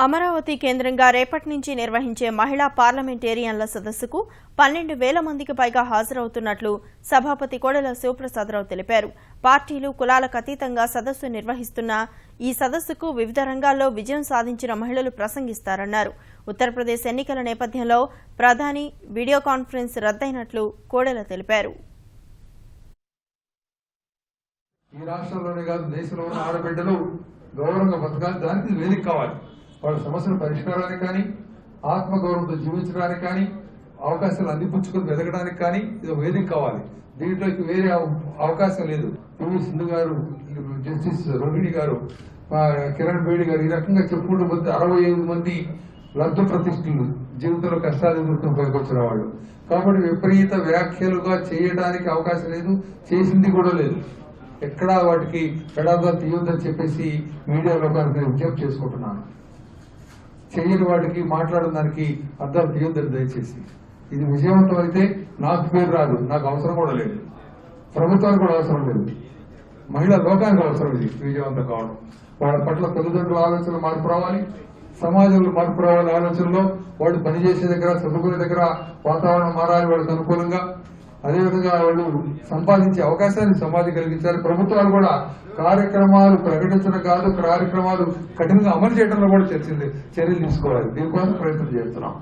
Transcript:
అమరావతి కేంద్రంగా రేపటి నుంచి నిర్వహించే మహిళా పార్లమెంటేరియన్ల సదస్సుకు 12,000 మందికి పైగా హాజరవుతున్నట్లు సభాపతి కోడెల శివప్రసాదరావు తెలిపారు. పార్టీలు కులాలకు అతీతంగా సదస్సు నిర్వహిస్తున్న ఈ సదస్సుకు వివిధ రంగాల్లో విజయం సాధించిన మహిళలు ప్రసంగిస్తారన్నారు. ఉత్తరప్రదేశ్ ఎన్నికల నేపథ్యంలో ప్రధాని వీడియో కాన్ఫరెన్స్ రద్దయినట్లు కోడెల తెలిపారు. ఈ రాష్ట్రంలోనే కాదు దేశంలో ఉన్న ఆడబిడ్డలు గౌరవంగా బతకాలి, దానికి వేదిక కావాలి. వాళ్ళ సమస్యల పరిష్కారానికి కానీ, ఆత్మగౌరవంతో జీవించడానికి కానీ, అవకాశాలు అందిపుచ్చుకుని వెతకడానికి కానీ ఇది వేదిక కావాలి. దీంట్లోకి వేరే అవకాశం లేదు. పివి సింధు గారు, జస్టిస్ రోహిణి గారు, కిరణ్ బేడి గారు ఈ రకంగా చెప్పుకుంటూ పోతే 65 మంది లబ్ధ ప్రతిష్ఠులు జీవితంలో కష్టాలు ఎదుర్కొని పైకొచ్చిన వాళ్ళు. కాబట్టి విపరీత వ్యాఖ్యలుగా చేయడానికి అవకాశం లేదు, చేసింది కూడా లేదు. ఎక్కడా వాటికి పెడాదా తీయొద్దని చెప్పేసి మీడియా లోకానికి విజ్ఞప్తి చేసుకుంటున్నాను. చేయని వాటికి మాట్లాడిన దానికి అర్థాలు తీయొద్దని దయచేసి. ఇది విజయవంతం అయితే నాకు పేరు రాదు, నాకు అవసరం కూడా లేదు, ప్రభుత్వానికి కూడా అవసరం లేదు, మహిళా లోకానికి అవసరం. ఇది విజయవంతం కావడం వాళ్ళ పట్ల తల్లిదండ్రుల ఆలోచనలు మార్పు రావాలి, సమాజంలో మార్పు రావాలి. ఆలోచనలో వాళ్ళు పనిచేసే దగ్గర, చదువుకునే దగ్గర వాతావరణం మారాలి వాళ్ళకి అనుకూలంగా. అదేవిధంగా వాళ్ళు సంపాదించే అవకాశాన్ని సమాజం కలిగించాలి. ప్రభుత్వాలు కూడా కార్యక్రమాలు ప్రకటించడం కాదు, కార్యక్రమాలు కఠినంగా అమలు చేయడంలో కూడా చర్యలు తీసుకోవాలి. దీనికోసం ప్రయత్నం చేస్తున్నాం.